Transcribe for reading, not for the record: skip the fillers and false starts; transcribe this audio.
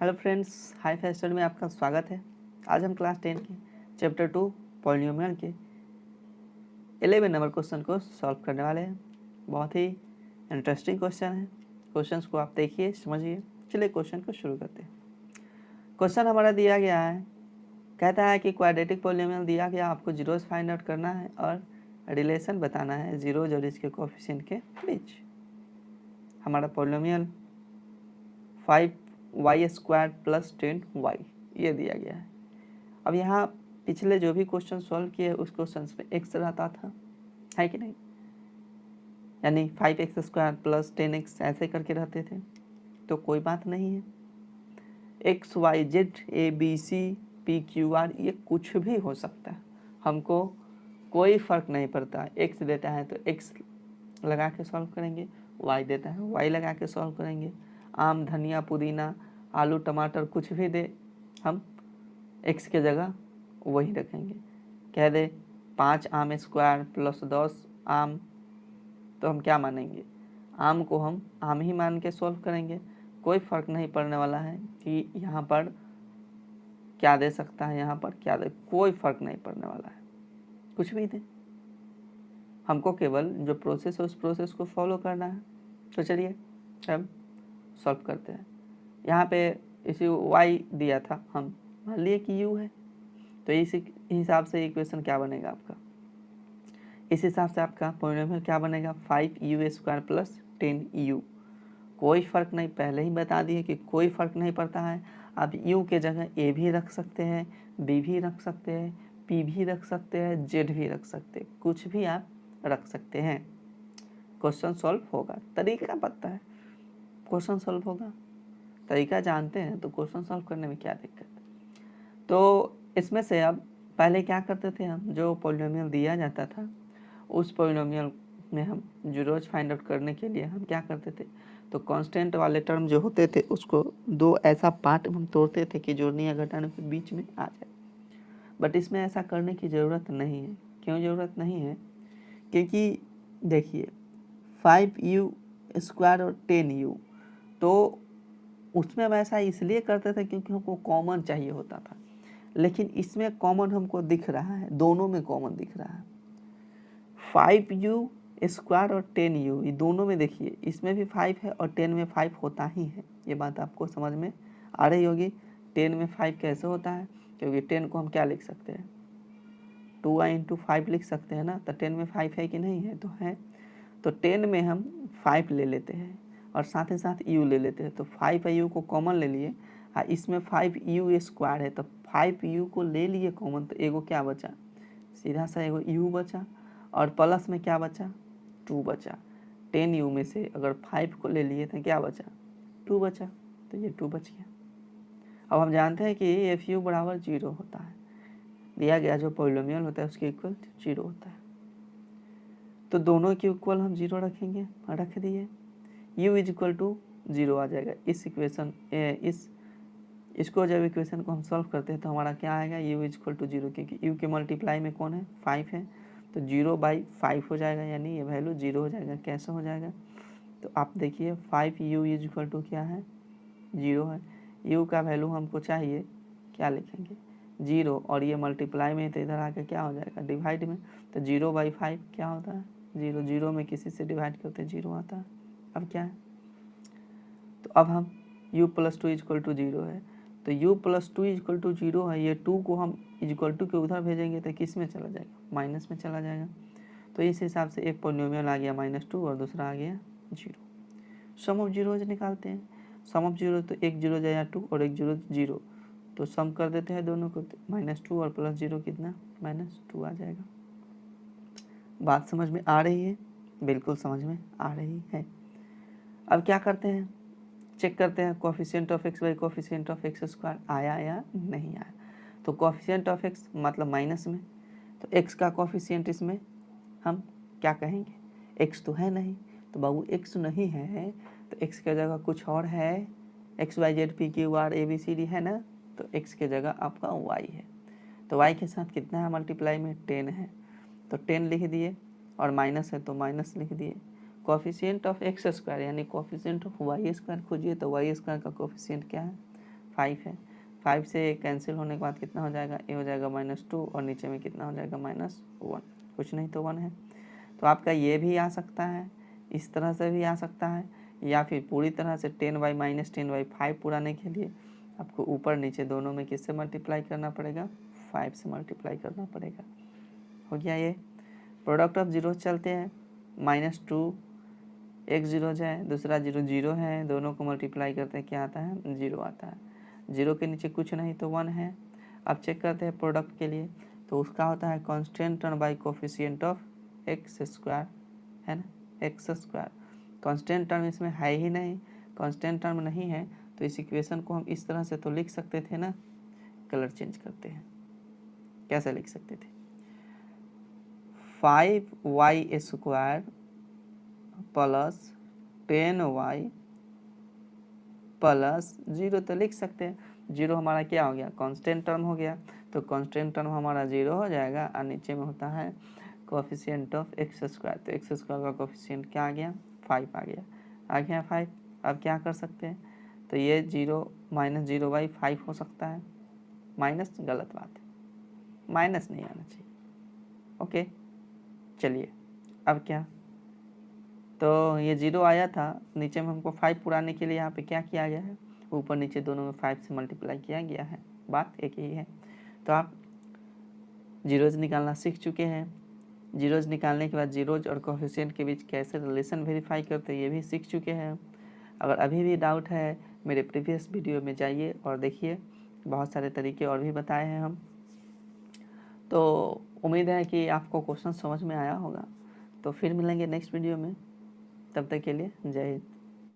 Hello friends, hi fi study में आपका स्वागत है। आज हम क्लास 10 के चैप्टर 2 पॉलिनोमियल के 11 नंबर क्वेश्चन को सॉल्व करने वाले हैं। बहुत ही इंटरेस्टिंग क्वेश्चन है। क्वेश्चंस को आप देखिए, समझिए। चलिए क्वेश्चन को शुरू करते हैं। क्वेश्चन हमारा दिया गया है, कहता है कि क्वाड्रेटिक पॉलिनोमियल दिया गया, आपको जीरोस फाइंड आउट करना है और रिलेशन बताना है जीरोज और इसके कोएफिशिएंट के बीच। हमारा पॉलिनोमियल 5y² + 10y ये दिया गया है। अब यहाँ पिछले जो भी क्वेश्चन सॉल्व किए उस क्वेश्चन में x रहता था, है कि नहीं? यानी 5x² + 10x ऐसे करके रहते थे, तो कोई बात नहीं है। x y z a b c p q r ये कुछ भी हो सकता है, हमको कोई फर्क नहीं पड़ता। x देता है तो x लगा के सॉल्व करेंगे, y देता है y लगा के सॉल्व करेंगे। आम, धनिया, पुदीना, आलू, टमाटर कुछ भी दे, हम x के जगह वही रखेंगे। कह दे 5 आम स्क्वायर + 10 आम, तो हम क्या मानेंगे? आम को हम आम ही मान के सॉल्व करेंगे। कोई फ़र्क नहीं पड़ने वाला है कि यहाँ पर क्या दे सकता है, यहाँ पर क्या दे, कोई फ़र्क नहीं पड़ने वाला है, कुछ भी दे। हमको केवल जो प्रोसेस है उस प्रोसेस को फॉलो करना है। तो चलिए अब सॉल्व करते हैं। यहाँ पे इसी y दिया था, हम मान लिए कि u है, तो इस हिसाब से इक्वेशन क्या बनेगा आपका? इस हिसाब से आपका पॉलिनोमियल क्या बनेगा? 5u² + 10u। कोई फ़र्क नहीं, पहले ही बता दिए कि कोई फ़र्क नहीं पड़ता है। आप u के जगह a भी रख सकते हैं, b भी रख सकते हैं, p भी रख सकते हैं, z भी रख सकते हैं, कुछ भी आप रख सकते हैं। क्वेश्चन सॉल्व होगा। तरीका पता है, क्वेश्चन सॉल्व होगा। तरीका जानते हैं तो क्वेश्चन सॉल्व करने में क्या दिक्कत है? तो इसमें से अब पहले क्या करते थे हम, जो पॉलिनोमियल दिया जाता था उस पॉलिनोमियल में हम जीरोज फाइंड आउट करने के लिए हम क्या करते थे, तो कांस्टेंट वाले टर्म जो होते थे उसको दो ऐसा पार्ट हम तोड़ते थे कि जोड़ने या घटाने के बीच में आ जाए। बट इसमें ऐसा करने की ज़रूरत नहीं है। क्यों ज़रूरत नहीं है? क्योंकि देखिए 5u² और 10u, तो उसमें हम ऐसा इसलिए करते थे क्योंकि हमको कॉमन चाहिए होता था। लेकिन इसमें कॉमन हमको दिख रहा है, दोनों में कॉमन दिख रहा है। 5u² और 10u, ये दोनों में देखिए, इसमें भी 5 है और 10 में 5 होता ही है। ये बात आपको समझ में आ रही होगी। 10 में 5 कैसे होता है? क्योंकि 10 को हम क्या लिख सकते हैं? 2i × 5 लिख सकते हैं ना। तो 10 में 5 है कि नहीं है? तो है। तो 10 में हम 5 ले लेते हैं और साथ ही साथ u ले लेते हैं। तो 5u को कॉमन ले लिए, इसमें 5u² है, तो 5u को ले लिए कॉमन, तो एगो क्या बचा? सीधा सा एगो u बचा, और प्लस में क्या बचा? 2 बचा। 10u में से अगर 5 को ले लिए तो क्या बचा? 2 बचा, तो ये 2 बच गया। अब हम जानते हैं कि fu = 0 होता है। दिया गया जो पॉलिनोमियल होता है उसके इक्वल 0 होता है, तो दोनों के इक्वल हम 0 रखेंगे, रख दिए। u = 0 आ जाएगा। इस इक्वेशन इसको जब इक्वेशन को हम सॉल्व करते हैं तो हमारा क्या आएगा? u = 0, क्योंकि u के मल्टीप्लाई में कौन है? 5 है, तो 0/5 हो जाएगा, यानी ये वैल्यू 0 हो जाएगा। कैसे हो जाएगा? तो आप देखिए 5u = क्या है? 0 है। u का वैल्यू हमको चाहिए, क्या लिखेंगे? 0, और ये मल्टीप्लाई में तो इधर आके क्या हो जाएगा? डिवाइड में। तो 0/5 क्या होता है? 0। 0 में किसी से डिवाइड करते 0 आता है। अब क्या है? तो अब हम u + 2 = 0 है, तो u + 2 = 0 है। ये 2 को हम इक्वल टू के उधर भेजेंगे तो किस में चला जाएगा? माइनस में चला जाएगा। तो इस हिसाब से एक पॉलिनोमियल आ गया -2 और दूसरा आ गया 0। सम ऑफ जीरोज निकालते हैं। सम ऑफ जीरो, तो एक 0 जाएगा 2 और एक 0 0, तो सम कर देते हैं दोनों को। -2 और +0 कितना? -2 आ जाएगा। बात समझ में आ रही है? बिल्कुल समझ में आ रही है। अब क्या करते हैं? चेक करते हैं coefficient of x by coefficient of x² आया या नहीं आया। तो कोएफिशिएंट ऑफ x मतलब माइनस में, तो x का कोएफिशिएंट इसमें हम क्या कहेंगे? x तो है नहीं, तो बाबू x नहीं है तो x के जगह कुछ और है। x y z p q r a b c d है ना, तो x के जगह आपका y है। तो y के साथ कितना है मल्टीप्लाई में? 10 है, तो 10 लिख दिए, और माइनस है तो माइनस लिख दिए। कोएफिशिएंट ऑफ x² यानी कोएफिशिएंट ऑफ y² खोजिए, तो y² का कोएफिशिएंट क्या है? 5 है, 5 से कैंसिल होने के बाद कितना हो जाएगा, ये हो जाएगा -2 और नीचे में कितना हो जाएगा -1, कुछ नहीं तो 1 है। तो आपका ये भी आ सकता है, इस तरह से भी आ सकता है, या फिर पूरी तरह से 10y - 10y5 पुराने के लिए आपको ऊपर नीचे दोनों में किससे मल्टीप्लाई करना पड़ेगा, 5 से मल्टीप्लाई करना पड़ेगा। हो गया ये। प्रोडक्ट ऑफ जीरो चलते हैं, -2 एक जीरो जाए, दूसरा जीरो जीरो है, दोनों को मल्टीप्लाई करते हैं क्या आता है, 0 आता है। 0 के नीचे कुछ नहीं तो 1 है। अब चेक करते हैं प्रोडक्ट के लिए, तो उसका होता है constant term by coefficient of x square, है ना, एक्स स्क्वायर। कांस्टेंट टर्म इसमें है ही नहीं, कांस्टेंट टर्म नहीं है तो इस इक्वेशन को हम इस तरह से तो लिख सकते थे ना, कलर चेंज करते हैं, कैसे लिख सकते थे, 5y square plus 10y plus 0 तो लिख सकते हैं। 0 हमारा क्या हो गया, कांस्टेंट टर्म हो गया, तो कांस्टेंट टर्म हमारा 0 हो जाएगा और नीचे में होता है कोफिशिएंट ऑफ एक्स स्क्वायर, तो एक्स स्क्वायर का कोफिशिएंट क्या आ गया, 5 आ गया 5। अब क्या कर सकते हैं, तो ये 0 - 0/5 हो सकता है, माइनस गलत बात है, माइनस नहीं आना चाहिए। ओके चलिए, अब क्या, तो ये 0 आया था, नीचे में हमको 5 पुराने के लिए यहाँ पे क्या किया गया है, ऊपर नीचे दोनों में 5 से मल्टीप्लाई किया गया है, बात एक ही है। तो आप जीरोज निकालना सीख चुके हैं। जीरोज निकालने के बाद जीरोज और कोफिशिएंट के बीच कैसे रिलेशन वेरीफाई करते हैं ये भी सीख चुके हैं। अगर अभी भी डाउट है मेरे प्रीवियस वीडियो में जाइए और देखिए, बहुत सारे तरीके और भी बताए हैं हम। तो उम्मीद है कि आपको क्वेश्चन समझ में आया होगा। तो फिर मिलेंगे नेक्स्ट वीडियो में, तब तक के लिए जय हिंद।